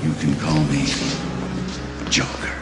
You can call me Joker.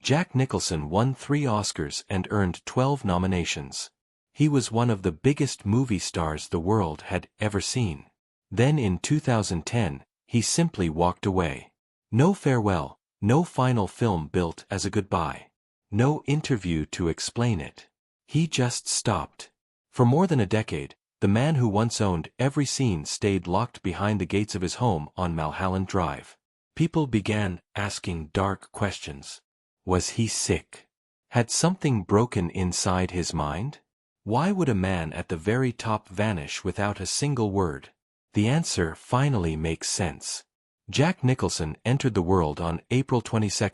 Jack Nicholson won 3 Oscars and earned 12 nominations. He was one of the biggest movie stars the world had ever seen. Then in 2010, he simply walked away. No farewell, no final film built as a goodbye. No interview to explain it. He just stopped. For more than a decade, the man who once owned every scene stayed locked behind the gates of his home on Mulholland Drive. People began asking dark questions. Was he sick? Had something broken inside his mind? Why would a man at the very top vanish without a single word? The answer finally makes sense. Jack Nicholson entered the world on April 22,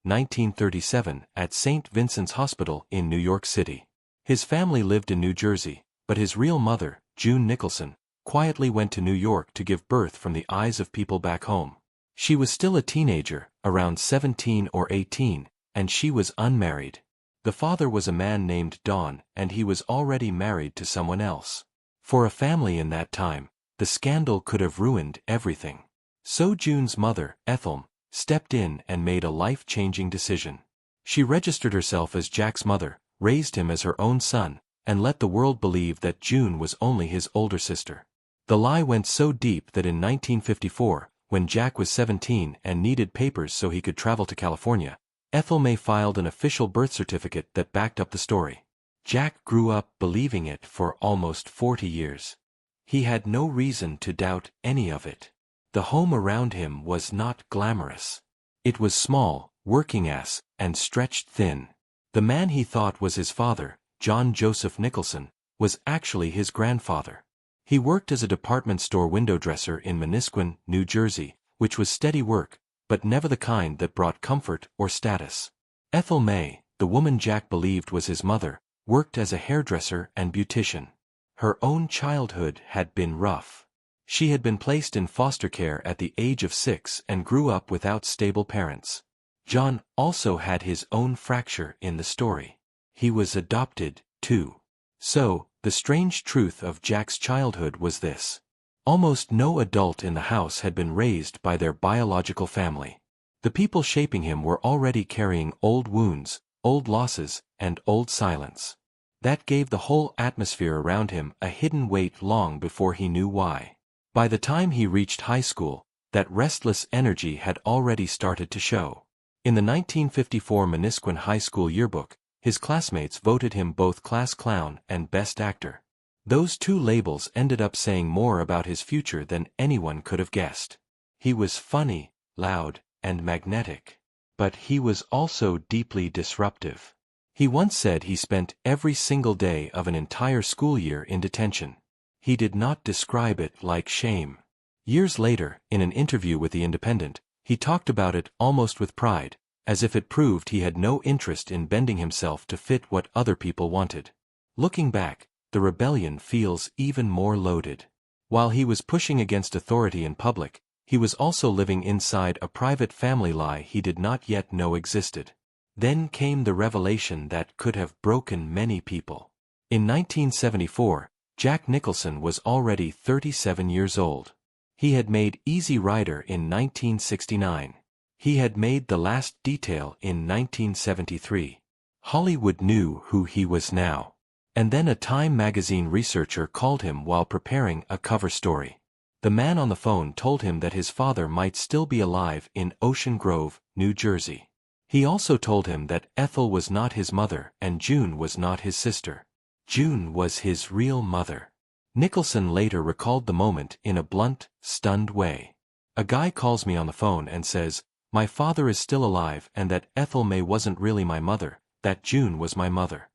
1937, at St. Vincent's Hospital in New York City. His family lived in New Jersey, but his real mother, June Nicholson, quietly went to New York to give birth from the eyes of people back home. She was still a teenager, around 17 or 18, and she was unmarried. The father was a man named Don, and he was already married to someone else. For a family in that time, the scandal could have ruined everything. So June's mother, Ethel, stepped in and made a life-changing decision. She registered herself as Jack's mother, raised him as her own son, and let the world believe that June was only his older sister. The lie went so deep that in 1954, when Jack was 17 and needed papers so he could travel to California, Ethel May filed an official birth certificate that backed up the story. Jack grew up believing it for almost 40 years. He had no reason to doubt any of it. The home around him was not glamorous. It was small, working-class, and stretched thin. The man he thought was his father, John Joseph Nicholson, was actually his grandfather. He worked as a department store window dresser in Manasquan, New Jersey, which was steady work, but never the kind that brought comfort or status. Ethel May, the woman Jack believed was his mother, worked as a hairdresser and beautician. Her own childhood had been rough. She had been placed in foster care at the age of 6 and grew up without stable parents. John also had his own fracture in the story. He was adopted, too. So, the strange truth of Jack's childhood was this. Almost no adult in the house had been raised by their biological family. The people shaping him were already carrying old wounds, old losses, and old silence. That gave the whole atmosphere around him a hidden weight long before he knew why. By the time he reached high school, that restless energy had already started to show. In the 1954 Manasquan High School yearbook, his classmates voted him both class clown and best actor. Those 2 labels ended up saying more about his future than anyone could have guessed. He was funny, loud, and magnetic. But he was also deeply disruptive. He once said he spent every single day of an entire school year in detention. He did not describe it like shame. Years later, in an interview with The Independent, he talked about it almost with pride, as if it proved he had no interest in bending himself to fit what other people wanted. Looking back, the rebellion feels even more loaded. While he was pushing against authority in public, he was also living inside a private family lie he did not yet know existed. Then came the revelation that could have broken many people. In 1974, Jack Nicholson was already 37 years old. He had made Easy Rider in 1969. He had made The Last Detail in 1973. Hollywood knew who he was now. And then a Time magazine researcher called him while preparing a cover story. The man on the phone told him that his father might still be alive in Ocean Grove, New Jersey. He also told him that Ethel was not his mother and June was not his sister. June was his real mother. Nicholson later recalled the moment in a blunt, stunned way. A guy calls me on the phone and says, "My father is still alive and that Ethel May wasn't really my mother, that June was my mother."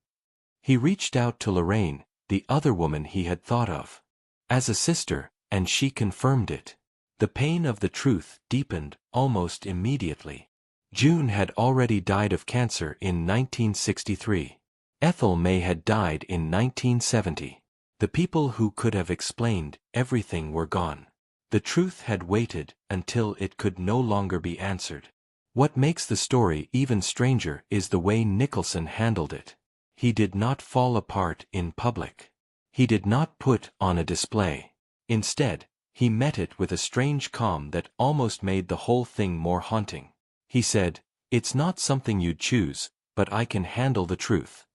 He reached out to Lorraine, the other woman he had thought of as a sister, and she confirmed it. The pain of the truth deepened almost immediately. June had already died of cancer in 1963. Ethel May had died in 1970. The people who could have explained everything were gone. The truth had waited until it could no longer be answered. What makes the story even stranger is the way Nicholson handled it. He did not fall apart in public. He did not put on a display. Instead, he met it with a strange calm that almost made the whole thing more haunting. He said, "It's not something you'd choose, but I can handle the truth."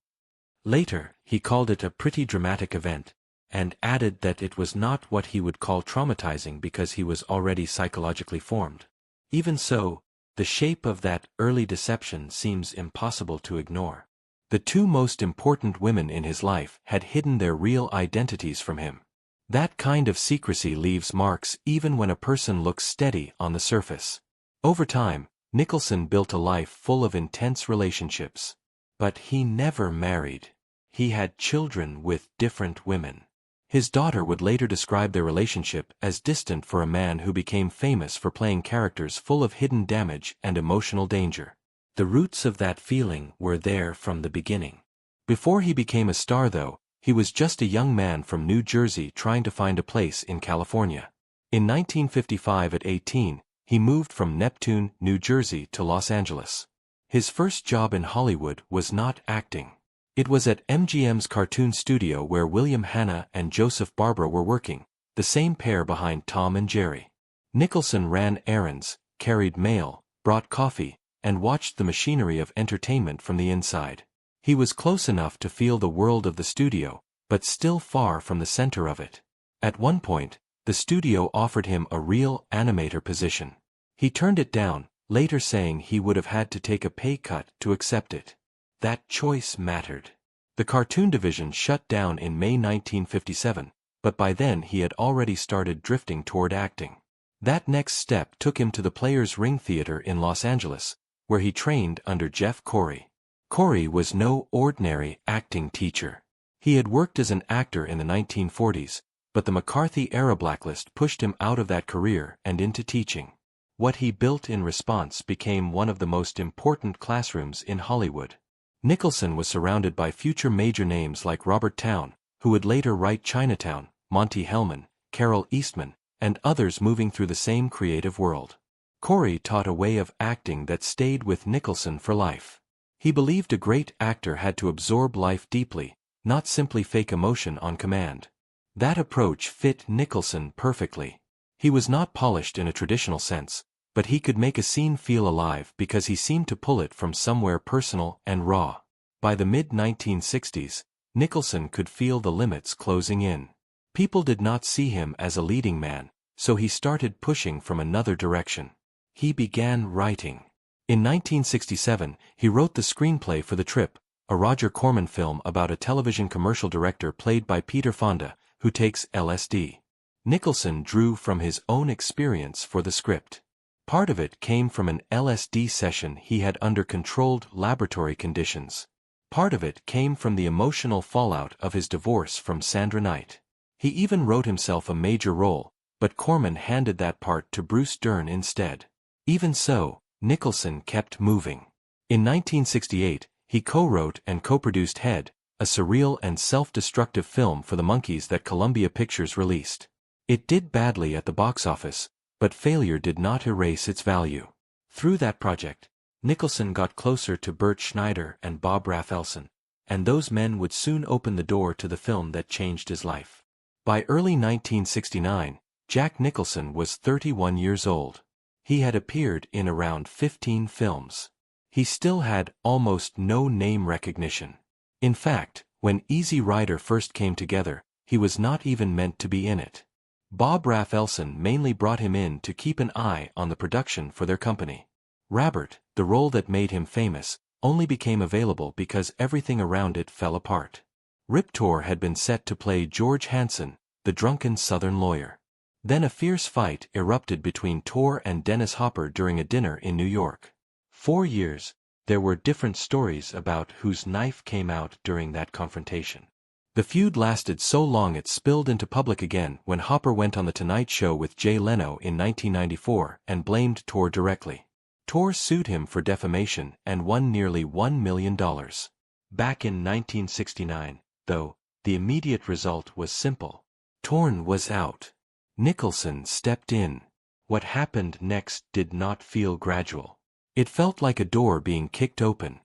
Later, he called it a pretty dramatic event, and added that it was not what he would call traumatizing because he was already psychologically formed. Even so, the shape of that early deception seems impossible to ignore. The two most important women in his life had hidden their real identities from him. That kind of secrecy leaves marks even when a person looks steady on the surface. Over time, Nicholson built a life full of intense relationships. But he never married. He had children with different women. His daughter would later describe their relationship as distant for a man who became famous for playing characters full of hidden damage and emotional danger. The roots of that feeling were there from the beginning. Before he became a star, though, he was just a young man from New Jersey trying to find a place in California. In 1955, at 18, he moved from Neptune, New Jersey to Los Angeles. His first job in Hollywood was not acting. It was at MGM's cartoon studio where William Hanna and Joseph Barbara were working, the same pair behind Tom and Jerry. Nicholson ran errands, carried mail, brought coffee, and watched the machinery of entertainment from the inside. He was close enough to feel the world of the studio, but still far from the center of it. At one point, the studio offered him a real animator position. He turned it down, later saying he would have had to take a pay cut to accept it. That choice mattered. The cartoon division shut down in May 1957, but by then he had already started drifting toward acting. That next step took him to the Players Ring Theater in Los Angeles, where he trained under Jeff Corey. Corey was no ordinary acting teacher. He had worked as an actor in the 1940s, but the McCarthy-era blacklist pushed him out of that career and into teaching. What he built in response became one of the most important classrooms in Hollywood. Nicholson was surrounded by future major names like Robert Towne, who would later write Chinatown, Monty Hellman, Carol Eastman, and others moving through the same creative world. Corey taught a way of acting that stayed with Nicholson for life. He believed a great actor had to absorb life deeply, not simply fake emotion on command. That approach fit Nicholson perfectly. He was not polished in a traditional sense, but he could make a scene feel alive because he seemed to pull it from somewhere personal and raw. By the mid-1960s, Nicholson could feel the limits closing in. People did not see him as a leading man, so he started pushing from another direction. He began writing. In 1967, he wrote the screenplay for The Trip, a Roger Corman film about a television commercial director played by Peter Fonda, who takes LSD. Nicholson drew from his own experience for the script. Part of it came from an LSD session he had under controlled laboratory conditions. Part of it came from the emotional fallout of his divorce from Sandra Knight. He even wrote himself a major role, but Corman handed that part to Bruce Dern instead. Even so, Nicholson kept moving. In 1968, he co-wrote and co-produced Head, a surreal and self-destructive film for the Monkees that Columbia Pictures released. It did badly at the box office, but failure did not erase its value. Through that project, Nicholson got closer to Bert Schneider and Bob Rafelson, and those men would soon open the door to the film that changed his life. By early 1969, Jack Nicholson was 31 years old. He had appeared in around 15 films. He still had almost no name recognition. In fact, when Easy Rider first came together, he was not even meant to be in it. Bob Rafelson mainly brought him in to keep an eye on the production for their company. Robert, the role that made him famous, only became available because everything around it fell apart. Rip Torn had been set to play George Hanson, the drunken Southern lawyer. Then a fierce fight erupted between Torn and Dennis Hopper during a dinner in New York. 4 years, there were different stories about whose knife came out during that confrontation. The feud lasted so long it spilled into public again when Hopper went on The Tonight Show with Jay Leno in 1994 and blamed Torn directly. Torn sued him for defamation and won nearly $1 million. Back in 1969, though, the immediate result was simple. Torn was out. Nicholson stepped in. What happened next did not feel gradual. It felt like a door being kicked open.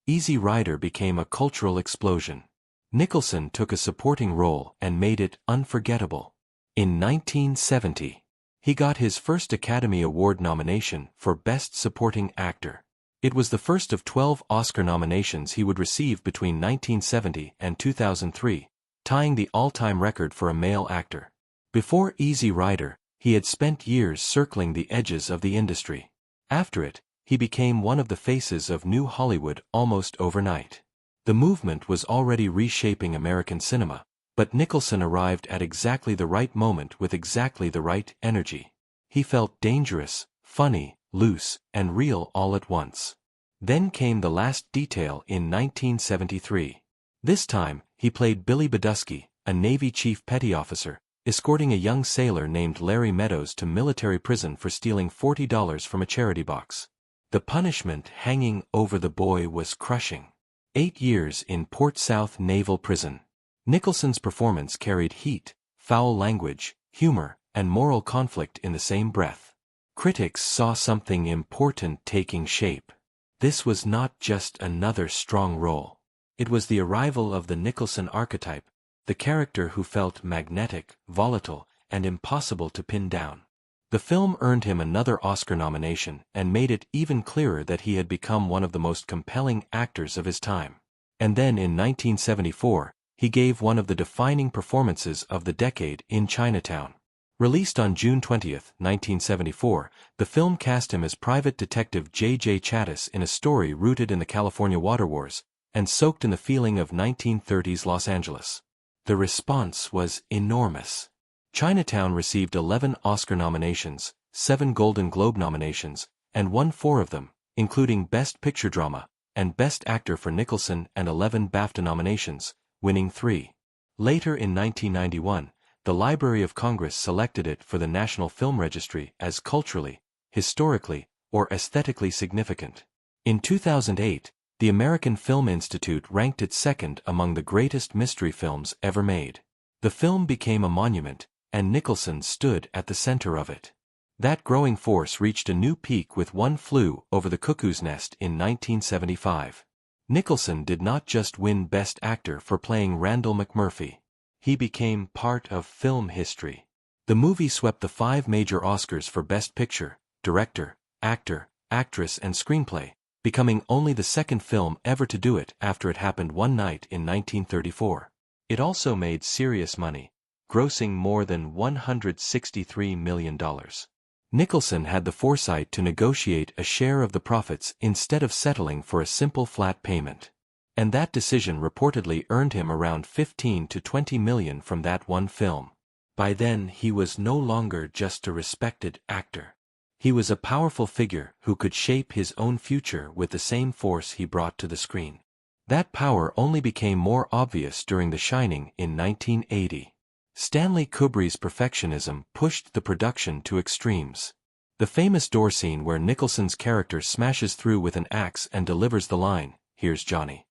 Easy Rider became a cultural explosion. Nicholson took a supporting role and made it unforgettable. In 1970, he got his first Academy Award nomination for Best Supporting Actor. It was the first of 12 Oscar nominations he would receive between 1970 and 2003, tying the all-time record for a male actor. Before Easy Rider, he had spent years circling the edges of the industry. After it, he became one of the faces of New Hollywood almost overnight. The movement was already reshaping American cinema, but Nicholson arrived at exactly the right moment with exactly the right energy. He felt dangerous, funny, loose, and real all at once. Then came The Last Detail in 1973. This time, he played Billy Badusky, a Navy chief petty officer, escorting a young sailor named Larry Meadows to military prison for stealing $40 from a charity box. The punishment hanging over the boy was crushing. 8 years in Port South Naval Prison. Nicholson's performance carried heat, foul language, humor, and moral conflict in the same breath. Critics saw something important taking shape. This was not just another strong role. It was the arrival of the Nicholson archetype, the character who felt magnetic, volatile, and impossible to pin down. The film earned him another Oscar nomination and made it even clearer that he had become one of the most compelling actors of his time. And then in 1974, he gave one of the defining performances of the decade in Chinatown. Released on June 20, 1974, the film cast him as Private Detective J.J. Chattis in a story rooted in the California water wars and soaked in the feeling of 1930s Los Angeles. The response was enormous. Chinatown received 11 Oscar nominations, 7 Golden Globe nominations, and won 4 of them, including Best Picture Drama and Best Actor for Nicholson, and 11 BAFTA nominations, winning 3. Later in 1991, the Library of Congress selected it for the National Film Registry as culturally, historically, or aesthetically significant. In 2008, the American Film Institute ranked it second among the greatest mystery films ever made. The film became a monument, and Nicholson stood at the center of it. That growing force reached a new peak with One Flew Over the Cuckoo's Nest in 1975. Nicholson did not just win Best Actor for playing Randall McMurphy. He became part of film history. The movie swept the 5 major Oscars for Best Picture, Director, Actor, Actress and Screenplay, becoming only the second film ever to do it after it happened one night in 1934. It also made serious money, grossing more than $163 million. Nicholson had the foresight to negotiate a share of the profits instead of settling for a simple flat payment. And that decision reportedly earned him around $15 to $20 million from that one film. By then he was no longer just a respected actor. He was a powerful figure who could shape his own future with the same force he brought to the screen. That power only became more obvious during The Shining in 1980. Stanley Kubrick's perfectionism pushed the production to extremes. The famous door scene where Nicholson's character smashes through with an axe and delivers the line, "Here's Johnny,"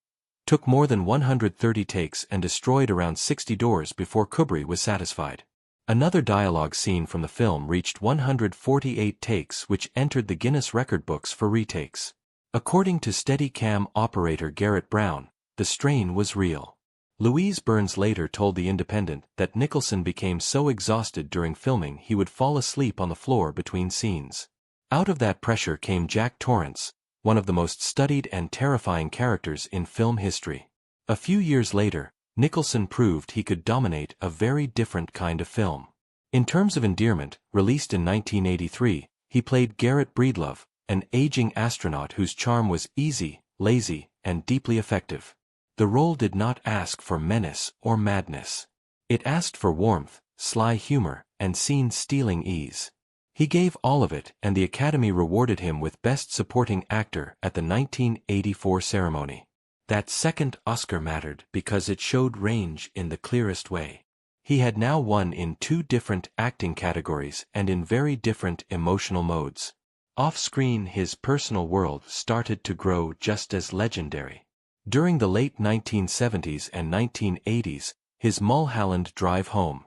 took more than 130 takes and destroyed around 60 doors before Kubrick was satisfied. Another dialogue scene from the film reached 148 takes, which entered the Guinness record books for retakes. According to Steadicam operator Garrett Brown, the strain was real. Louise Burns later told The Independent that Nicholson became so exhausted during filming he would fall asleep on the floor between scenes. Out of that pressure came Jack Torrance, one of the most studied and terrifying characters in film history. A few years later, Nicholson proved he could dominate a very different kind of film. In terms of endearment, released in 1983, he played Garrett Breedlove, an aging astronaut whose charm was easy, lazy, and deeply effective. The role did not ask for menace or madness. It asked for warmth, sly humor, and scene-stealing ease. He gave all of it, and the Academy rewarded him with Best Supporting Actor at the 1984 ceremony. That second Oscar mattered because it showed range in the clearest way. He had now won in 2 different acting categories and in very different emotional modes. Off-screen, his personal world started to grow just as legendary. During the late 1970s and 1980s, his Mulholland Drive home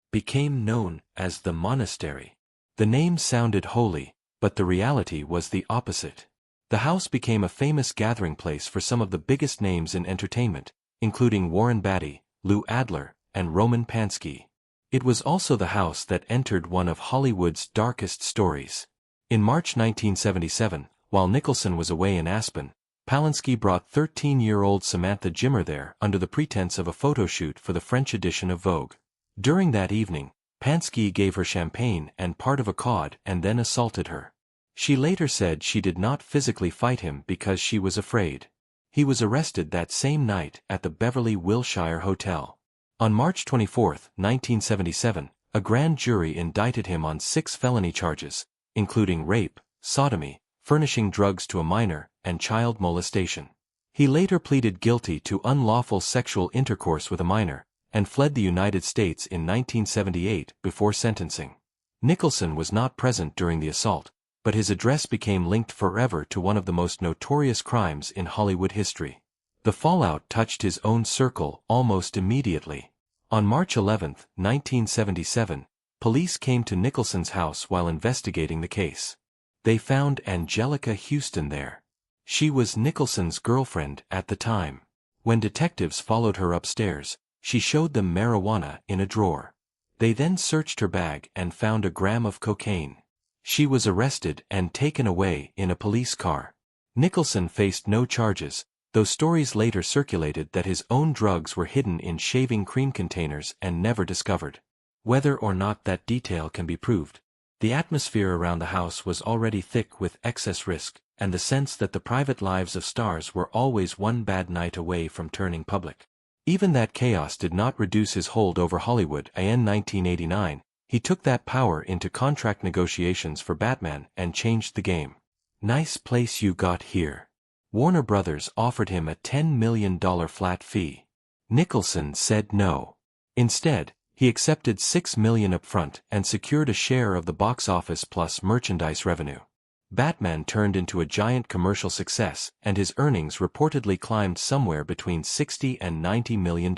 became known as the Monastery. The name sounded holy, but the reality was the opposite. The house became a famous gathering place for some of the biggest names in entertainment, including Warren Beatty, Lou Adler, and Roman Polanski. It was also the house that entered one of Hollywood's darkest stories. In March 1977, while Nicholson was away in Aspen, Palinski brought 13-year-old Samantha Jimmer there under the pretense of a photo shoot for the French edition of Vogue. During that evening, Pansky gave her champagne and part of a cod and then assaulted her. She later said she did not physically fight him because she was afraid. He was arrested that same night at the Beverly Wilshire Hotel. On March 24, 1977, a grand jury indicted him on 6 felony charges, including rape, sodomy, furnishing drugs to a minor, and child molestation. He later pleaded guilty to unlawful sexual intercourse with a minor, and fled the United States in 1978 before sentencing. Nicholson was not present during the assault, but his address became linked forever to one of the most notorious crimes in Hollywood history. The fallout touched his own circle almost immediately. On March 11, 1977, police came to Nicholson's house while investigating the case. They found Angelica Houston there. She was Nicholson's girlfriend at the time. When detectives followed her upstairs, she showed them marijuana in a drawer. They then searched her bag and found a gram of cocaine. She was arrested and taken away in a police car. Nicholson faced no charges, though stories later circulated that his own drugs were hidden in shaving cream containers and never discovered. Whether or not that detail can be proved, the atmosphere around the house was already thick with excess risk, and the sense that the private lives of stars were always one bad night away from turning public. Even that chaos did not reduce his hold over Hollywood. In 1989, he took that power into contract negotiations for Batman and changed the game. Nice place you got here. Warner Brothers offered him a $10 million flat fee. Nicholson said no. Instead, he accepted $6 million upfront and secured a share of the box office plus merchandise revenue. Batman turned into a giant commercial success, and his earnings reportedly climbed somewhere between $60 and $90 million.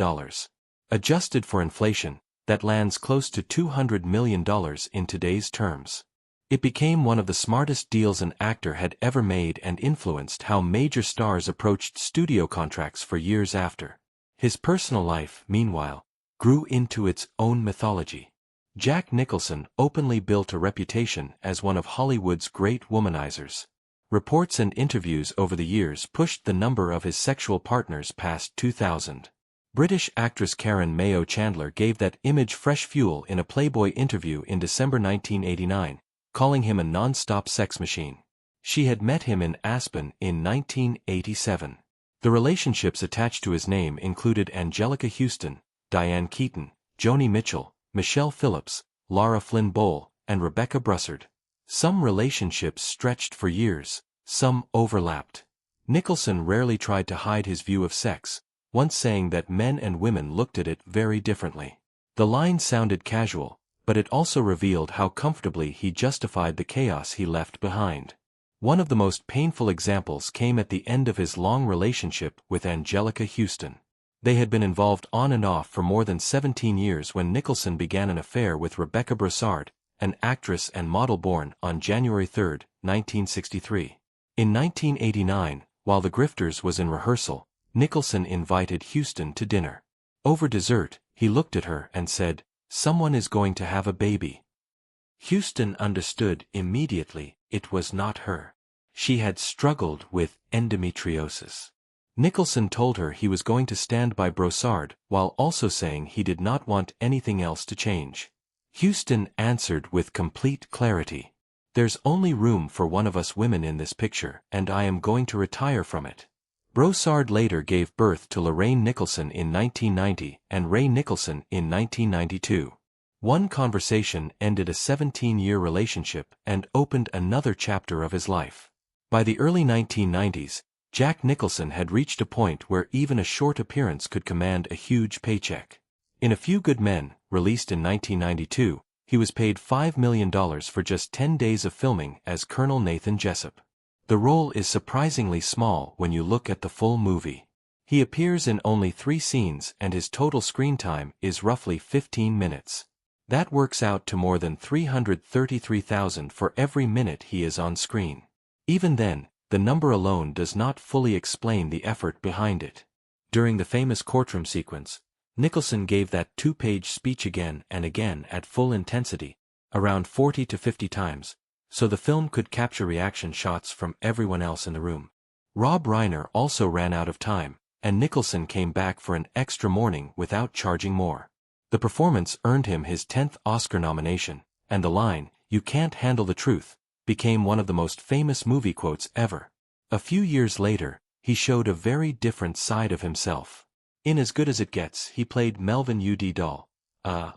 Adjusted for inflation, that lands close to $200 million in today's terms. It became one of the smartest deals an actor had ever made and influenced how major stars approached studio contracts for years after. His personal life, meanwhile, grew into its own mythology. Jack Nicholson openly built a reputation as one of Hollywood's great womanizers. Reports and interviews over the years pushed the number of his sexual partners past 2,000. British actress Karen Mayo Chandler gave that image fresh fuel in a Playboy interview in December 1989, calling him a non-stop sex machine. She had met him in Aspen in 1987. The relationships attached to his name included Angelica Houston, Diane Keaton, Joni Mitchell, Michelle Phillips, Lara Flynn Boyle, and Rebecca Broussard. Some relationships stretched for years, some overlapped. Nicholson rarely tried to hide his view of sex, once saying that men and women looked at it very differently. The line sounded casual, but it also revealed how comfortably he justified the chaos he left behind. One of the most painful examples came at the end of his long relationship with Angelica Houston. They had been involved on and off for more than 17 years when Nicholson began an affair with Rebecca Broussard, an actress and model born on January 3, 1963. In 1989, while The Grifters was in rehearsal, Nicholson invited Houston to dinner. Over dessert, he looked at her and said, "Someone is going to have a baby." Houston understood immediately it was not her. She had struggled with endometriosis. Nicholson told her he was going to stand by Broussard while also saying he did not want anything else to change. Houston answered with complete clarity, "There's only room for one of us women in this picture, and I am going to retire from it." Broussard later gave birth to Lorraine Nicholson in 1990 and Ray Nicholson in 1992. One conversation ended a 17-year relationship and opened another chapter of his life. By the early 1990s, Jack Nicholson had reached a point where even a short appearance could command a huge paycheck. In A Few Good Men, released in 1992, he was paid $5 million for just 10 days of filming as Colonel Nathan Jessup. The role is surprisingly small when you look at the full movie. He appears in only 3 scenes and his total screen time is roughly 15 minutes. That works out to more than $333,000 for every minute he is on screen. Even then, the number alone does not fully explain the effort behind it. During the famous courtroom sequence, Nicholson gave that 2-page speech again and again at full intensity, around 40 to 50 times, so the film could capture reaction shots from everyone else in the room. Rob Reiner also ran out of time, and Nicholson came back for an extra morning without charging more. The performance earned him his 10th Oscar nomination, and the line, "You can't handle the truth," became one of the most famous movie quotes ever. A few years later, he showed a very different side of himself. In As Good as It Gets, he played Melvin U.D. Dahl,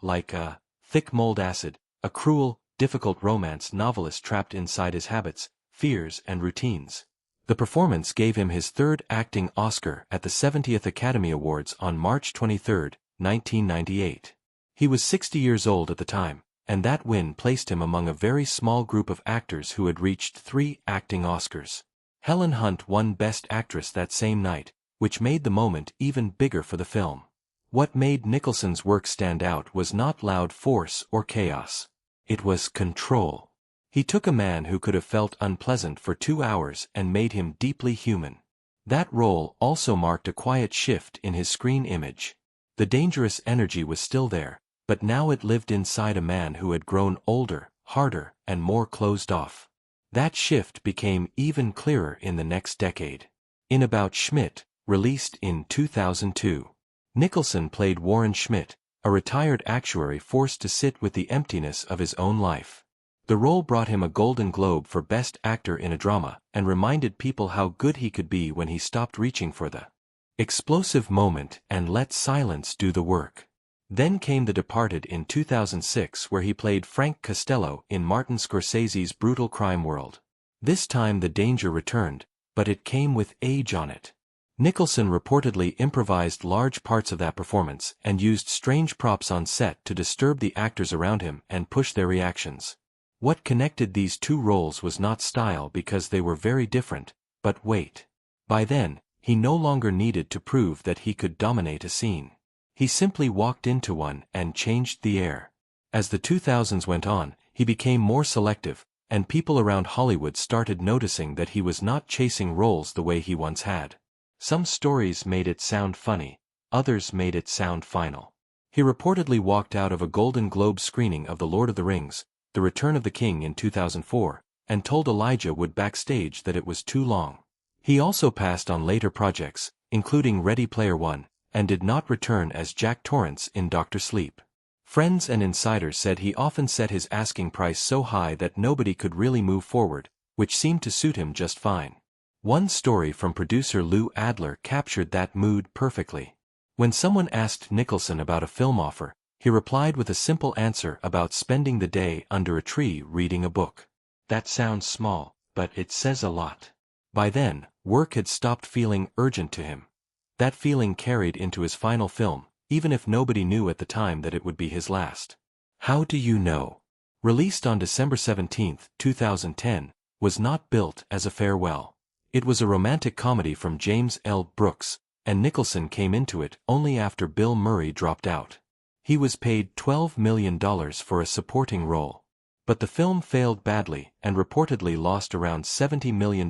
like a thick mold acid, a cruel, difficult romance novelist trapped inside his habits, fears and routines. The performance gave him his 3rd acting Oscar at the 70th Academy Awards on March 23, 1998. He was 60 years old at the time, and that win placed him among a very small group of actors who had reached 3 acting Oscars. Helen Hunt won Best Actress that same night, which made the moment even bigger for the film. What made Nicholson's work stand out was not loud force or chaos. It was control. He took a man who could have felt unpleasant for 2 hours and made him deeply human. That role also marked a quiet shift in his screen image. The dangerous energy was still there, but now it lived inside a man who had grown older, harder, and more closed off. That shift became even clearer in the next decade. In About Schmidt, released in 2002. Nicholson played Warren Schmidt, a retired actuary forced to sit with the emptiness of his own life. The role brought him a Golden Globe for Best Actor in a Drama and reminded people how good he could be when he stopped reaching for the explosive moment and let silence do the work. Then came The Departed in 2006, where he played Frank Costello in Martin Scorsese's brutal crime world. This time the danger returned, but it came with age on it. Nicholson reportedly improvised large parts of that performance and used strange props on set to disturb the actors around him and push their reactions. What connected these 2 roles was not style because they were very different, but weight. By then, he no longer needed to prove that he could dominate a scene. He simply walked into one and changed the air. As the 2000s went on, he became more selective, and people around Hollywood started noticing that he was not chasing roles the way he once had. Some stories made it sound funny, others made it sound final. He reportedly walked out of a Golden Globe screening of The Lord of the Rings, The Return of the King in 2004, and told Elijah Wood backstage that it was too long. He also passed on later projects, including Ready Player One, and did not return as Jack Torrance in Dr. Sleep. Friends and insiders said he often set his asking price so high that nobody could really move forward, which seemed to suit him just fine. One story from producer Lou Adler captured that mood perfectly. When someone asked Nicholson about a film offer, he replied with a simple answer about spending the day under a tree reading a book. That sounds small, but it says a lot. By then, work had stopped feeling urgent to him. That feeling carried into his final film, even if nobody knew at the time that it would be his last. How Do You Know? Released on December 17, 2010, was not built as a farewell. It was a romantic comedy from James L. Brooks, and Nicholson came into it only after Bill Murray dropped out. He was paid $12 million for a supporting role. But the film failed badly and reportedly lost around $70 million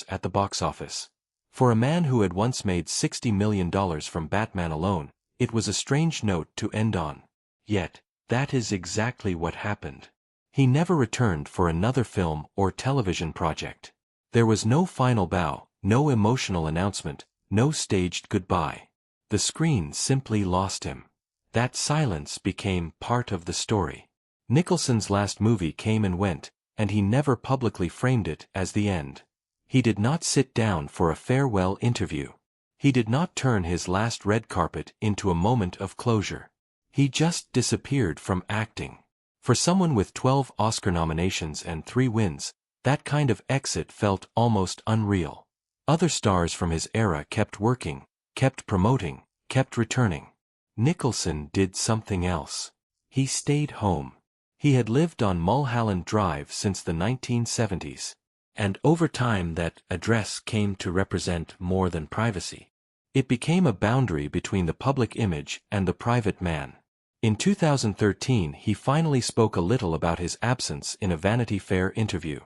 at the box office. For a man who had once made $60 million from Batman alone, it was a strange note to end on. Yet, that is exactly what happened. He never returned for another film or television project. There was no final bow, no emotional announcement, no staged goodbye. The screen simply lost him. That silence became part of the story. Nicholson's last movie came and went, and he never publicly framed it as the end. He did not sit down for a farewell interview. He did not turn his last red carpet into a moment of closure. He just disappeared from acting. For someone with 12 Oscar nominations and 3 wins, that kind of exit felt almost unreal. Other stars from his era kept working, kept promoting, kept returning. Nicholson did something else. He stayed home. He had lived on Mulholland Drive since the 1970s. And over time that address came to represent more than privacy. It became a boundary between the public image and the private man. In 2013 he finally spoke a little about his absence in a Vanity Fair interview.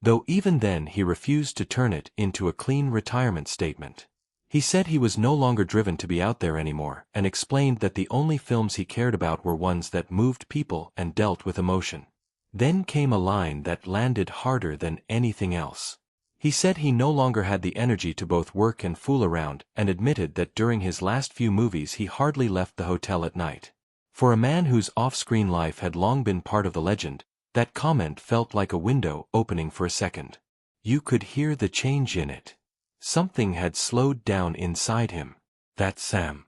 Though even then he refused to turn it into a clean retirement statement. He said he was no longer driven to be out there anymore and explained that the only films he cared about were ones that moved people and dealt with emotion. Then came a line that landed harder than anything else. He said he no longer had the energy to both work and fool around, and admitted that during his last few movies he hardly left the hotel at night. For a man whose off-screen life had long been part of the legend, that comment felt like a window opening for a second. You could hear the change in it. Something had slowed down inside him. That Sam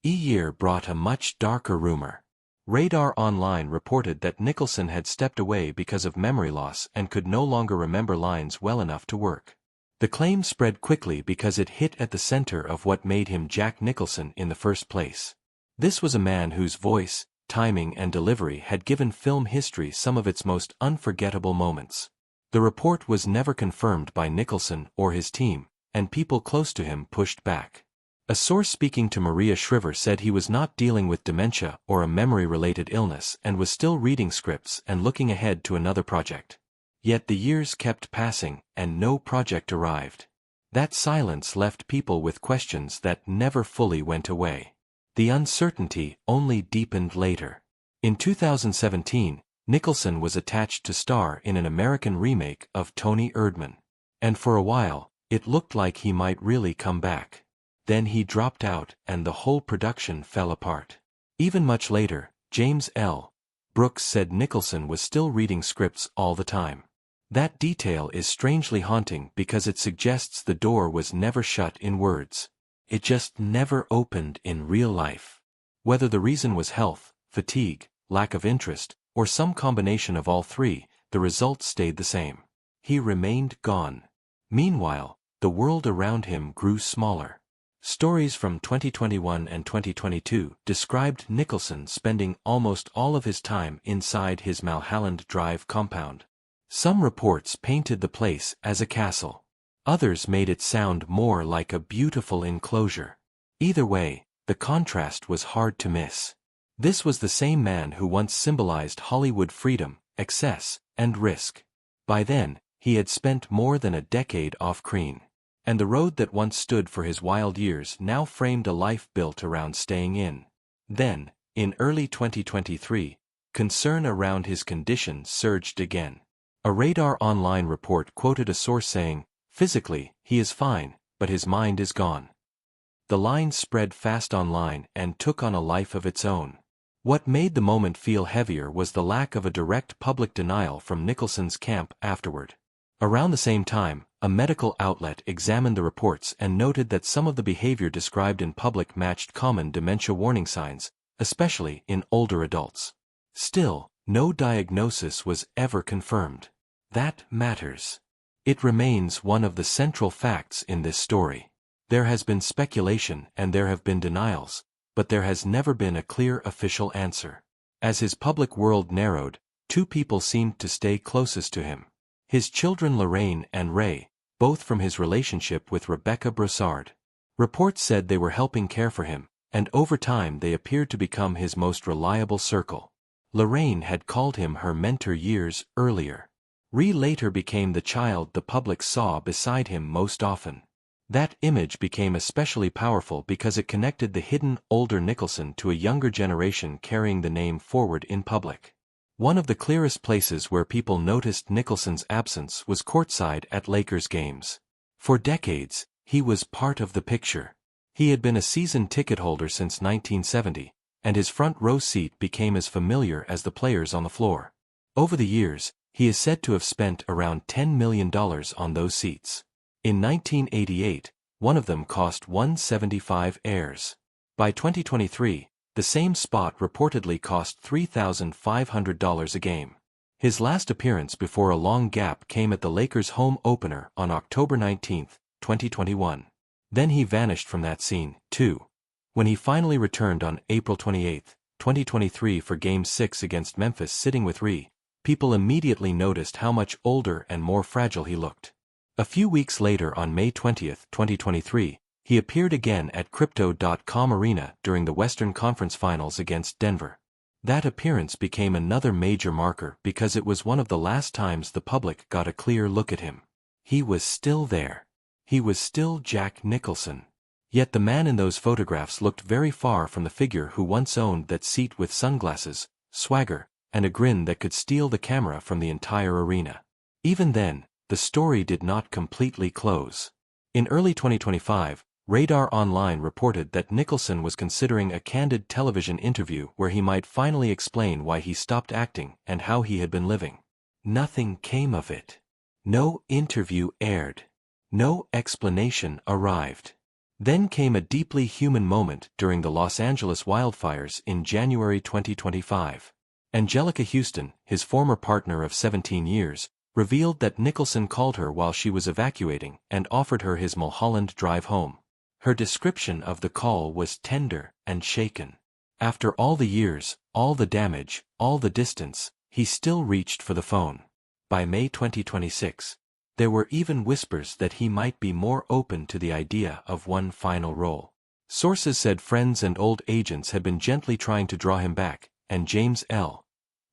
year brought a much darker rumor. Radar Online reported that Nicholson had stepped away because of memory loss and could no longer remember lines well enough to work. The claim spread quickly because it hit at the center of what made him Jack Nicholson in the first place. This was a man whose voice, timing and delivery had given film history some of its most unforgettable moments. The report was never confirmed by Nicholson or his team, and people close to him pushed back. A source speaking to Maria Shriver said he was not dealing with dementia or a memory-related illness and was still reading scripts and looking ahead to another project. Yet the years kept passing, and no project arrived. That silence left people with questions that never fully went away. The uncertainty only deepened later. In 2017, Nicholson was attached to star in an American remake of Tony Erdmann. And for a while, it looked like he might really come back. Then he dropped out, and the whole production fell apart. Even much later, James L. Brooks said Nicholson was still reading scripts all the time. That detail is strangely haunting because it suggests the door was never shut in words. It just never opened in real life. Whether the reason was health, fatigue, lack of interest, or some combination of all three, the result stayed the same. He remained gone. Meanwhile, the world around him grew smaller. Stories from 2021 and 2022 described Nicholson spending almost all of his time inside his Mulholland Drive compound. Some reports painted the place as a castle. Others made it sound more like a beautiful enclosure. Either way, the contrast was hard to miss. This was the same man who once symbolized Hollywood freedom, excess, and risk. By then, he had spent more than a decade off-screen. And the road that once stood for his wild years now framed a life built around staying in. Then, in early 2023, concern around his condition surged again. A Radar Online report quoted a source saying, "Physically, he is fine, but his mind is gone." The line spread fast online and took on a life of its own. What made the moment feel heavier was the lack of a direct public denial from Nicholson's camp afterward. Around the same time, a medical outlet examined the reports and noted that some of the behavior described in public matched common dementia warning signs, especially in older adults. Still, no diagnosis was ever confirmed. That matters. It remains one of the central facts in this story. There has been speculation and there have been denials, but there has never been a clear official answer. As his public world narrowed, two people seemed to stay closest to him. His children Lorraine and Ray, both from his relationship with Rebecca Broussard. Reports said they were helping care for him, and over time they appeared to become his most reliable circle. Lorraine had called him her mentor years earlier. Ray later became the child the public saw beside him most often. That image became especially powerful because it connected the hidden, older Nicholson to a younger generation carrying the name forward in public. One of the clearest places where people noticed Nicholson's absence was courtside at Lakers games. For decades, he was part of the picture. He had been a season ticket holder since 1970, and his front row seat became as familiar as the players on the floor. Over the years, he is said to have spent around $10 million on those seats. In 1988, one of them cost $175 airs. By 2023, the same spot reportedly cost $3,500 a game. His last appearance before a long gap came at the Lakers' home opener on October 19, 2021. Then he vanished from that scene, too. When he finally returned on April 28, 2023 for Game 6 against Memphis sitting with Ray, people immediately noticed how much older and more fragile he looked. A few weeks later on May 20, 2023, he appeared again at Crypto.com Arena during the Western Conference Finals against Denver. That appearance became another major marker because it was one of the last times the public got a clear look at him. He was still there. He was still Jack Nicholson. Yet the man in those photographs looked very far from the figure who once owned that seat with sunglasses, swagger, and a grin that could steal the camera from the entire arena. Even then, the story did not completely close. In early 2025, Radar Online reported that Nicholson was considering a candid television interview where he might finally explain why he stopped acting and how he had been living. Nothing came of it. No interview aired. No explanation arrived. Then came a deeply human moment during the Los Angeles wildfires in January 2025. Angelica Houston, his former partner of 17 years, revealed that Nicholson called her while she was evacuating and offered her his Mulholland Drive home. Her description of the call was tender and shaken. After all the years, all the damage, all the distance, he still reached for the phone. By May 2026, there were even whispers that he might be more open to the idea of one final role. Sources said friends and old agents had been gently trying to draw him back, and James L.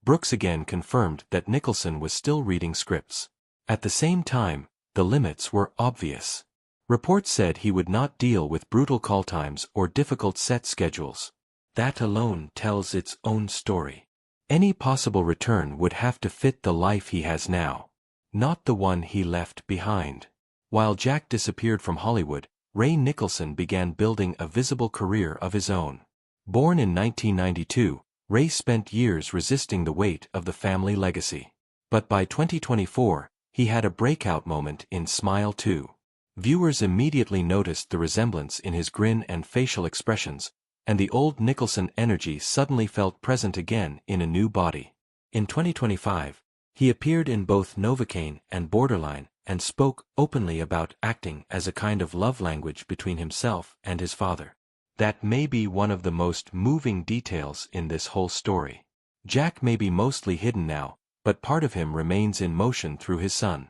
Brooks again confirmed that Nicholson was still reading scripts. At the same time, the limits were obvious. Reports said he would not deal with brutal call times or difficult set schedules. That alone tells its own story. Any possible return would have to fit the life he has now, not the one he left behind. While Jack disappeared from Hollywood, Ray Nicholson began building a visible career of his own. Born in 1992, Ray spent years resisting the weight of the family legacy. But by 2024, he had a breakout moment in Smile 2. Viewers immediately noticed the resemblance in his grin and facial expressions, and the old Nicholson energy suddenly felt present again in a new body. In 2025, he appeared in both Novocaine and Borderline and spoke openly about acting as a kind of love language between himself and his father. That may be one of the most moving details in this whole story. Jack may be mostly hidden now, but part of him remains in motion through his son.